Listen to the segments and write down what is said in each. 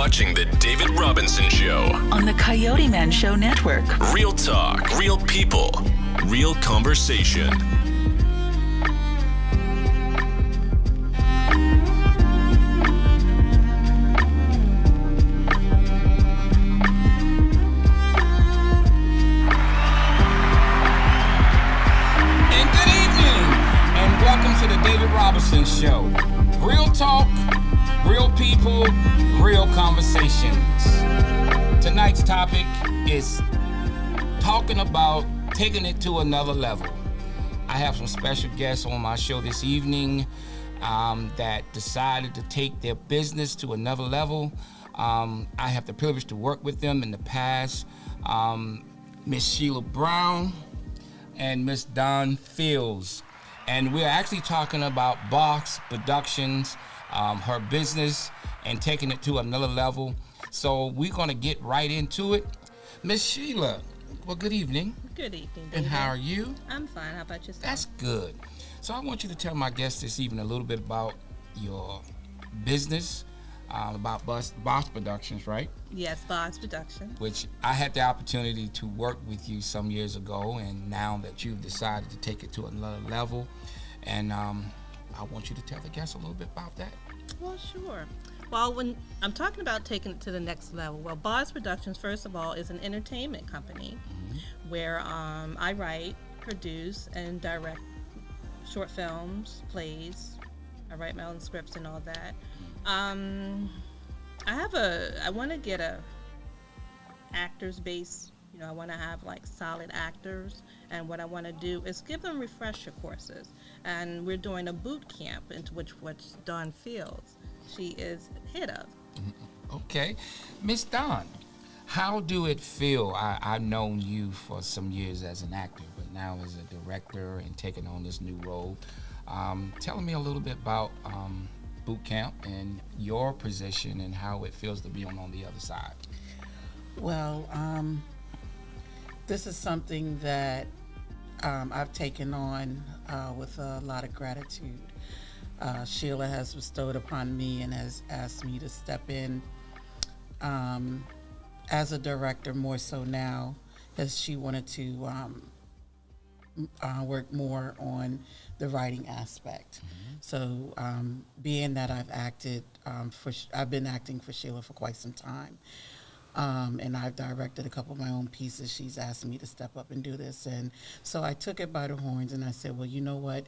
watching The David Robinson Show on the CoyoteMan Show Network. Real talk, real people, real conversation. And good evening, and welcome to The David Robinson Show. Real talk, real people, real conversations. Tonight's topic is talking about taking it to another level. I have some special guests on my show this evening that decided to take their business to another level. I have the privilege to work with them in the past. Miss Sheila Brown and Miss Dawn Fields. And we're actually talking about Boss Productions, her business, and taking it to another level. So we're going to get right into it. Miss Sheila, well, good evening. Good evening, David. And how are you? I'm fine. How about yourself? That's good. So I want you to tell my guests this evening a little bit about your business, about Boss Productions, right? Yes, Boss Productions. Which I had the opportunity to work with you some years ago, and now that you've decided to take it to another level, and I want you to tell the guests a little bit about that. Well, sure. Well, when I'm talking about taking it to the next level, well, Boss Productions, first of all, is an entertainment company where I write, produce, and direct short films, plays. I write my own scripts and all that. I want to get a actors base. You know, I want to have like solid actors, and what I want to do is give them refresher courses. And we're doing a boot camp into which Dawn Fields, she is head of. Okay. Miss Dawn, how do it feel? I've known you for some years as an actor, but now as a director and taking on this new role. Tell me a little bit about boot camp and your position and how it feels to be on the other side. Well, this is something that I've taken on with a lot of gratitude. Sheila has bestowed upon me and has asked me to step in as a director more so now, as she wanted to work more on the writing aspect. So being that I've acted, I've been acting for Sheila for quite some time. And I've directed a couple of my own pieces. She's asked me to step up and do this. And so I took it by the horns and I said, well, you know what?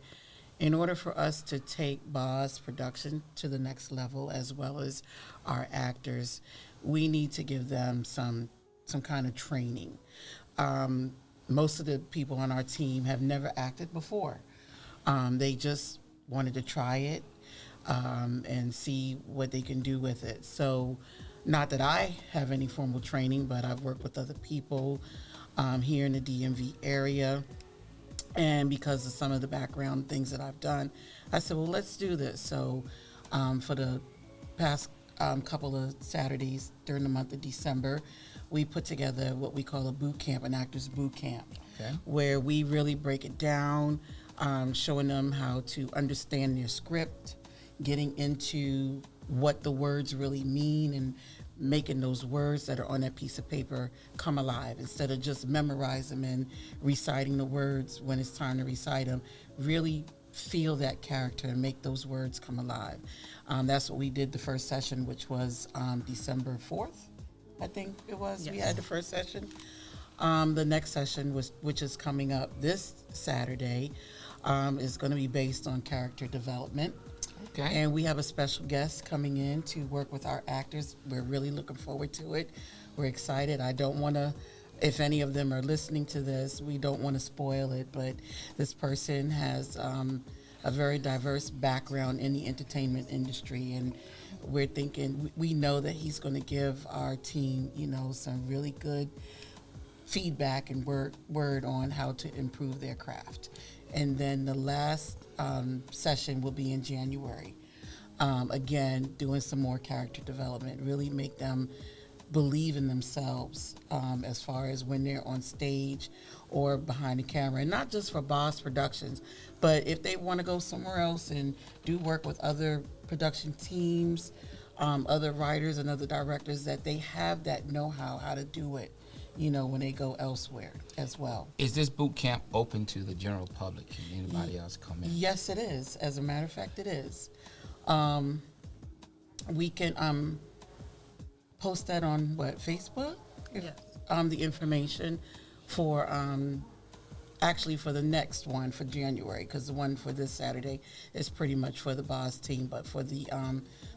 In order for us to take Boss Production to the next level, as well as our actors, we need to give them some kind of training. Most of the people on our team have never acted before. They just wanted to try it and see what they can do with it. So not that I have any formal training, but I've worked with other people here in the DMV area. And because of some of the background things that I've done, I said, well, let's do this. So for the past couple of Saturdays during the month of December, we put together what we call a boot camp, an actor's boot camp, where we really break it down, showing them how to understand their script, getting into what the words really mean, and making those words that are on that piece of paper come alive instead of just memorize them and reciting the words when it's time to recite them. Really feel that character and make those words come alive. That's what we did the first session, which was December 4th, I think it was. Yes. We had the first session. The next session, which is coming up this Saturday, is going to be based on character development. Okay. And we have a special guest coming in to work with our actors. We're really looking forward to it. We're excited. I don't want to, if any of them are listening to this, we don't want to spoil it, but this person has a very diverse background in the entertainment industry, and we're thinking, we know that he's going to give our team, some really good feedback and word on how to improve their craft. And then the last session will be in January. Again, doing some more character development, really make them believe in themselves as far as when they're on stage or behind the camera. And not just for Boss Productions, but if they want to go somewhere else and do work with other production teams, other writers and other directors that they have that know-how how to do it, you know, when they go elsewhere as well. Is this boot camp open to the general public? Can anybody else come in? Yes, it is. As a matter of fact, it is. We can post that on Facebook? Yes. The information for actually for the next one for January, because the one for this Saturday is pretty much for the Boz team, but for the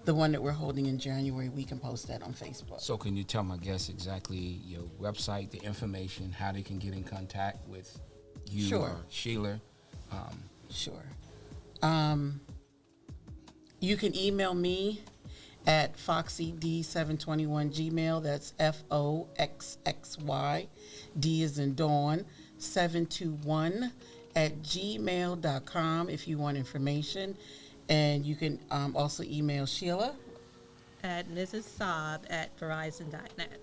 one that we're holding in January, we can post that on Facebook. So can you tell my guests exactly your website, the information, how they can get in contact with you Sure. or Sheila? Sure. You can email me at foxyd721gmail. That's FOXXY. D is in Dawn. 721 at gmail.com if you want information. And you can also email Sheila. At Mrs. Saab at Verizon.net.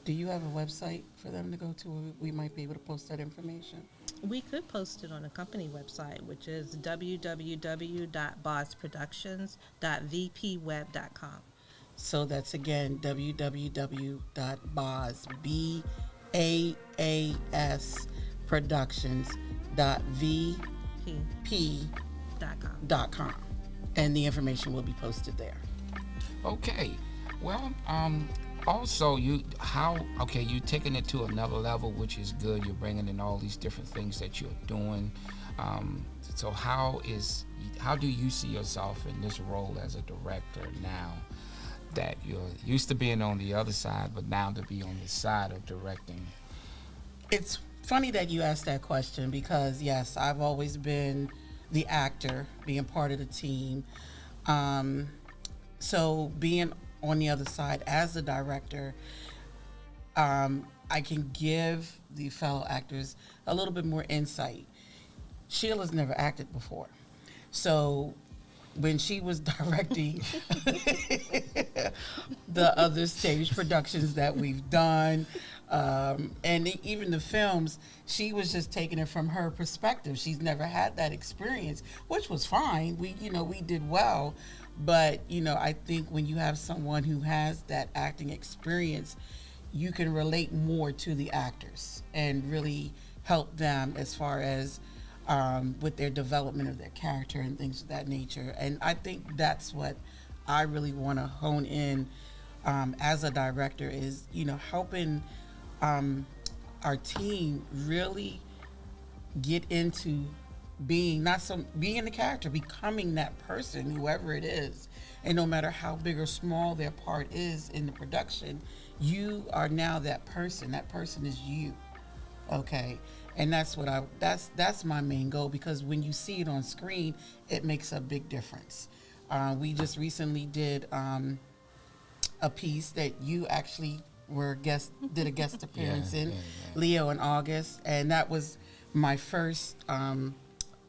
Do you have a website for them to go to where we might be able to post that information? We could post it on a company website, which is www.bozproductions.vpweb.com. So that's again www.bozproductions.vp.com. And the information will be posted there. Okay. Well, also you're taking it to another level, which is good. You're bringing in all these different things that you're doing. So how do you see yourself in this role as a director now that you're used to being on the other side, but now to be on the side of directing? It's funny that you asked that question because, yes, I've always been the actor, being part of the team. So being on the other side as a director, I can give the fellow actors a little bit more insight. Sheila's never acted before. So when she was directing the other stage productions that we've done, and even the films, she was just taking it from her perspective. She's never had that experience, which was fine. We did well. But, I think when you have someone who has that acting experience, you can relate more to the actors and really help them as far as with their development of their character and things of that nature. And I think that's what I really want to hone in as a director is, helping our team really get into being the character, becoming that person, whoever it is. And no matter how big or small their part is in the production, you are now that person. That person is you. Okay. And that's that's my main goal, because when you see it on screen, it makes a big difference. We just recently did a piece that you actually did a guest appearance in, Leo in August, and that was my first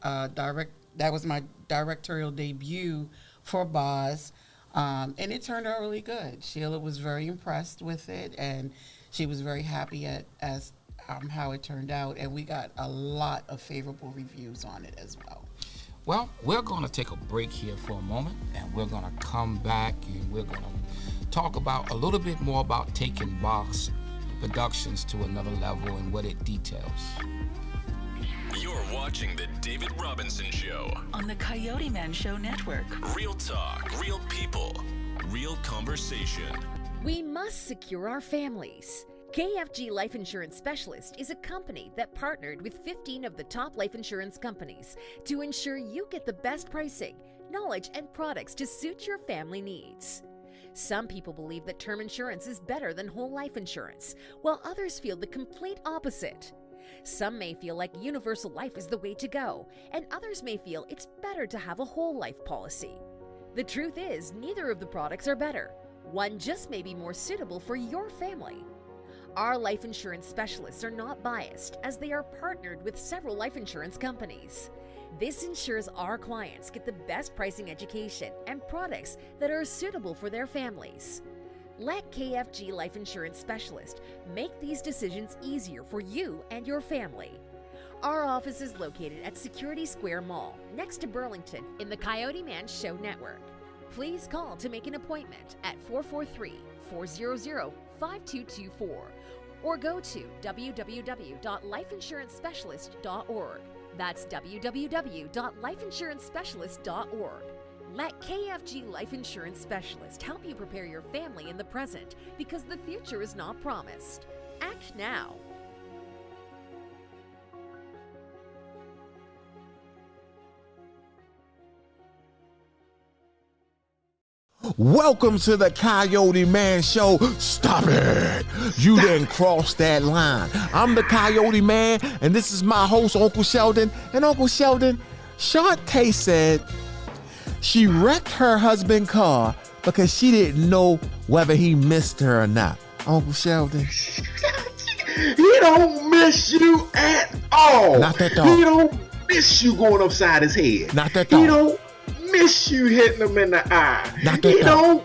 that was my directorial debut for Boz, and it turned out really good. Sheila was very impressed with it, and she was very happy as how it turned out, and we got a lot of favorable reviews on it as well. Well, we're going to take a break here for a moment, and we're going to come back, and we're going to talk about a little bit more about taking Boz Productions to another level and what it details. You're watching The David Robinson Show on the CoyoteMan Show Network. Real talk, real people, real conversation. We must secure our families. KFG Life Insurance Specialist is a company that partnered with 15 of the top life insurance companies to ensure you get the best pricing, knowledge, and products to suit your family needs. Some people believe that term insurance is better than whole life insurance, while others feel the complete opposite. Some may feel like universal life is the way to go, and others may feel it's better to have a whole life policy. The truth is, neither of the products are better. One just may be more suitable for your family. Our life insurance specialists are not biased, as they are partnered with several life insurance companies. This ensures our clients get the best pricing, education, and products that are suitable for their families. Let KFG Life Insurance Specialist make these decisions easier for you and your family. Our office is located at Security Square Mall, next to Burlington, in the CoyoteMan Show Network. Please call to make an appointment at 443-400-5224 or go to www.lifeinsurancespecialist.org. That's www.lifeinsurancespecialist.org. Let KFG Life Insurance Specialist help you prepare your family in the present because the future is not promised. Act now. Welcome to the Coyote Man Show. Stop it. You didn't cross that line. I'm the Coyote Man, and this is my host, Uncle Sheldon. And Uncle Sheldon, Shantae said she wrecked her husband's car because she didn't know whether he missed her or not. Uncle Sheldon. He don't miss you at all. Not that dog. He don't miss you going upside his head. Not that dog. He don't miss you hitting him in the eye. Not that he dog. don't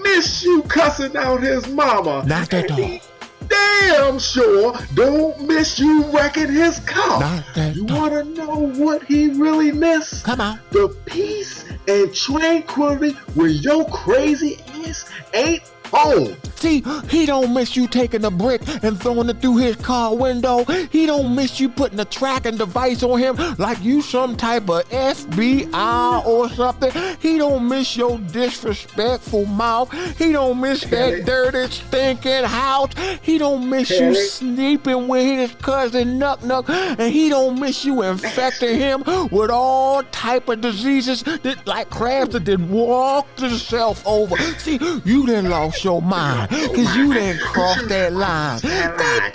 miss you cussing out his mama. Not that And dog. he damn sure don't miss you wrecking his car. Not that You dog. want to know what he really missed? Come on. The peace and tranquility when your crazy ass ain't home. See, he don't miss you taking a brick and throwing it through his car window. He don't miss you putting a tracking device on him like you some type of FBI or something. He don't miss your disrespectful mouth. He don't miss that dirty, stinking house. He don't miss you sleeping with his cousin Nuck Nuck. And he don't miss you infecting him with all type of diseases that like crabs that did walk themselves over. See, you done lost your mind. Cause you didn't cross that line. That line.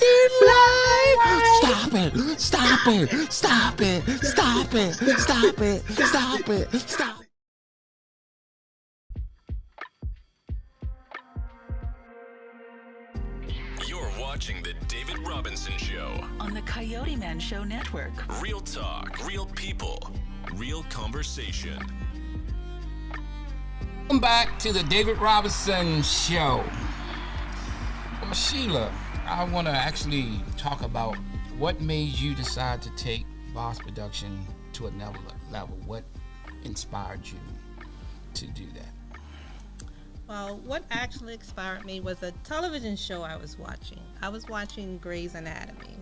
Stop it. Stop it. Stop it. Stop it. Stop it. Stop it. Stop it. You're watching The David Robinson Show. On the Coyote Man Show Network. Real talk, real people, real conversation. Welcome back to the David Robinson Show. Well, Sheila, I want to actually talk about what made you decide to take Boss Production to another level. What inspired you to do that? Well, what actually inspired me was a television show I was watching. I was watching Grey's Anatomy,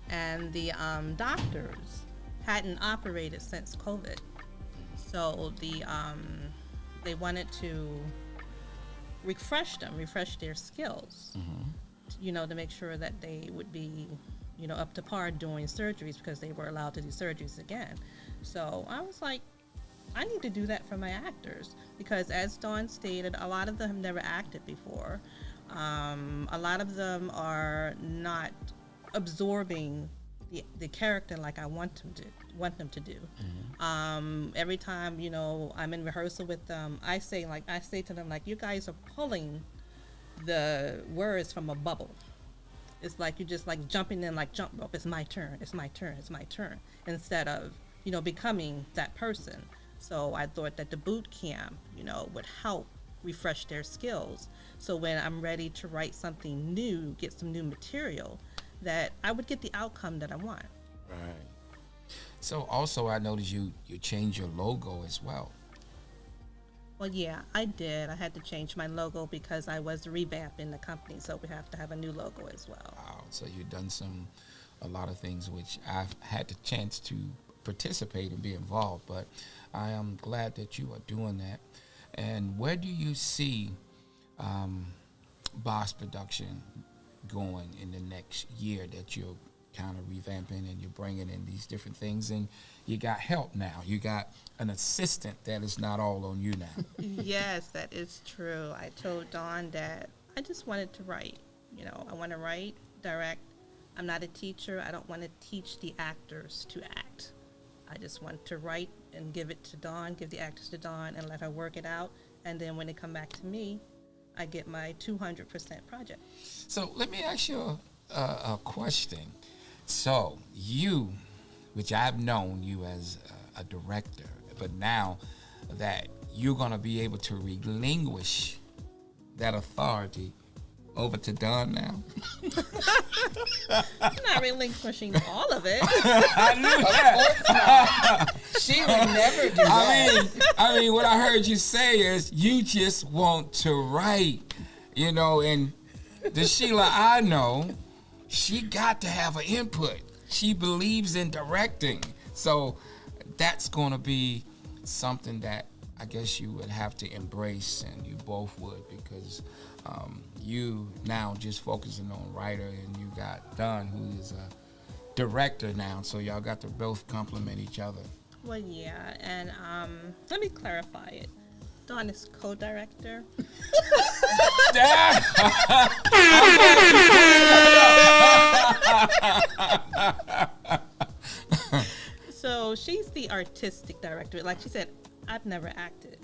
and the doctors hadn't operated since COVID. So they wanted to refresh their skills, to make sure that they would be, up to par doing surgeries because they were allowed to do surgeries again. So I was like, I need to do that for my actors because, as Dawn stated, a lot of them have never acted before. A lot of them are not absorbing the character like I want them to do. Every time I'm in rehearsal with them, I say to them, like, you guys are pulling the words from a bubble. It's like you're just like jumping in like jump rope. It's my turn. It's my turn. It's my turn. Instead of becoming that person. So I thought that the boot camp would help refresh their skills. So when I'm ready to write something new, get some new material, that I would get the outcome that I want. Right. So also I noticed you changed your logo as well. Well, yeah, I did. I had to change my logo because I was revamping the company, so we have to have a new logo as well. Wow. So you've done a lot of things which I've had the chance to participate and be involved, but I am glad that you are doing that. And where do you see Boss Production going in the next year that you're kind of revamping and you're bringing in these different things, and you got help now. You got an assistant that is not all on you now. Yes, that is true. I told Dawn that I just wanted to write. I want to write, direct. I'm not a teacher. I don't want to teach the actors to act. I just want to write and give it to Dawn, give the actors to Dawn, and let her work it out. And then when they come back to me, I get my 200% project. So let me ask you a question. So you, which I've known you as a director, but now that you're going to be able to relinquish that authority over to Don now? I'm not relinquishing all of it. I knew that. She would never do that. I mean, what I heard you say is you just want to write, you know, and the Sheila I know, she got to have an input. She believes in directing. So that's going to be something that I guess you would have to embrace, and you both would, because you now just focusing on writer, and you got Don, who is a director now, so y'all got to both complement each other. Well, yeah, and let me clarify it. Dawn is co-director. So she's the artistic director. Like she said, I've never acted,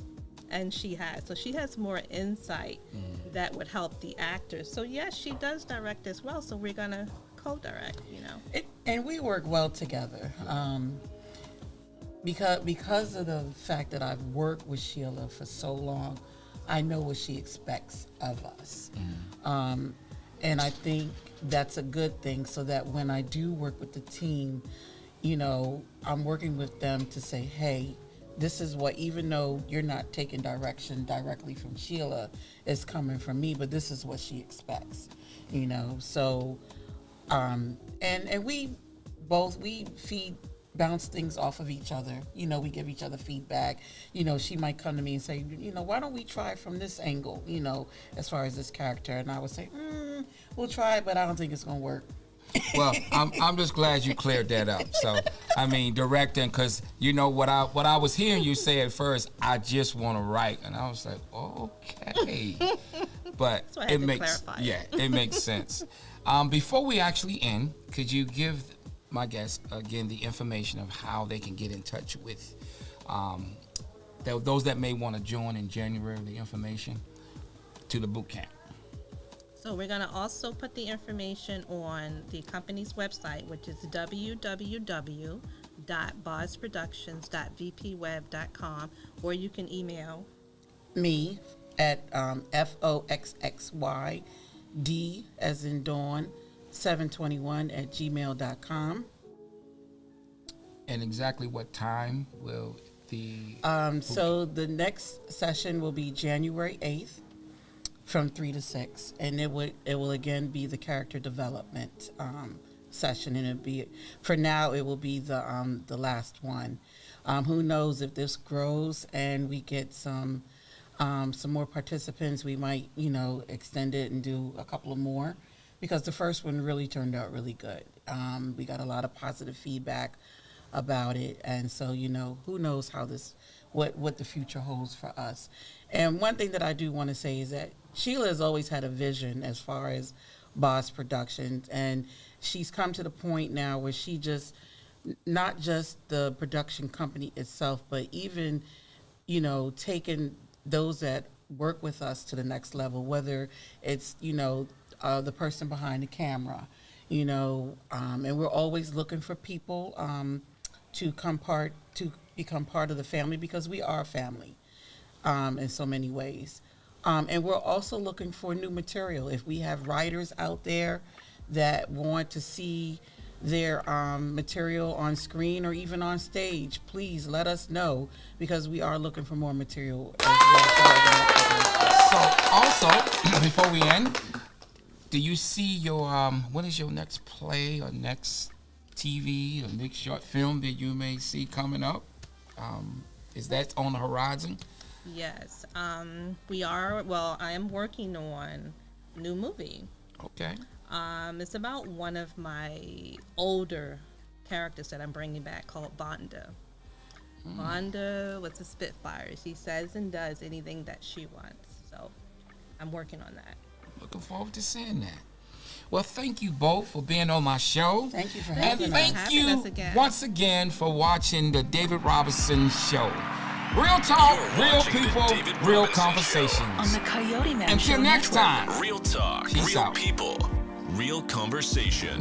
and she has. So she has more insight that would help the actors. So yes, she does direct as well. So we're gonna co-direct, you know. And we work well together. Because of the fact that I've worked with Sheila for so long, I know what she expects of us. And I think that's a good thing, so that when I do work with the team, you know, I'm working with them to say, hey, this is what, even though you're not taking direction directly from Sheila, it's coming from me, but this is what she expects, you know. So, and we bounce things off of each other. You know, we give each other feedback. You know, she might come to me and say, you know, why don't we try from this angle, you know, as far as this character? And I would say, we'll try it, but I don't think it's going to work. Well, I'm just glad you cleared that up. So, I mean, directing, because you know what I was hearing you say at first, I just want to write, and I was like, okay, but it makes sense. Before we actually end, could you give my guests again the information of how they can get in touch with those that may want to join in January? The information to the boot camp. So we're going to also put the information on the company's website, which is www.bozproductions.vpweb.com, or you can email me at FOXXYD as in Dawn 721 at gmail.com. And exactly what time will the so the next session will be January 8th from 3 to 6, and it will again be the character development session, and it'll be, for now, it will be the last one. Who knows, if this grows and we get some more participants, we might, you know, extend it and do a couple of more, because the first one really turned out really good. We got a lot of positive feedback about it, and so, you know, who knows how this, what the future holds for us. And one thing that I do want to say is that Sheila has always had a vision as far as Boz Productions, and she's come to the point now where she just, not just the production company itself, but even, you know, taking those that work with us to the next level, whether it's, you know, the person behind the camera, you know, and we're always looking for people to become part of the family, because we are family in so many ways. And we're also looking for new material. If we have writers out there that want to see their material on screen or even on stage, please let us know, because we are looking for more material as well. So also, before we end, do you see your, what is your next play or next TV or next short film that you may see coming up? Is that on the horizon? Yes, we are. Well, I am working on a new movie. Okay. It's about one of my older characters that I'm bringing back, called Vonda. Vonda was a Spitfire. She says and does anything that she wants. So I'm working on that. Looking forward to seeing that. Well, thank you both for being on my show. Thank you for and having us. thank you once again for watching the David Robinson Show. Real talk, real people, real conversations. On the Coyote Man Until Show next Network. time. Real talk, Peace real out. people, real conversation.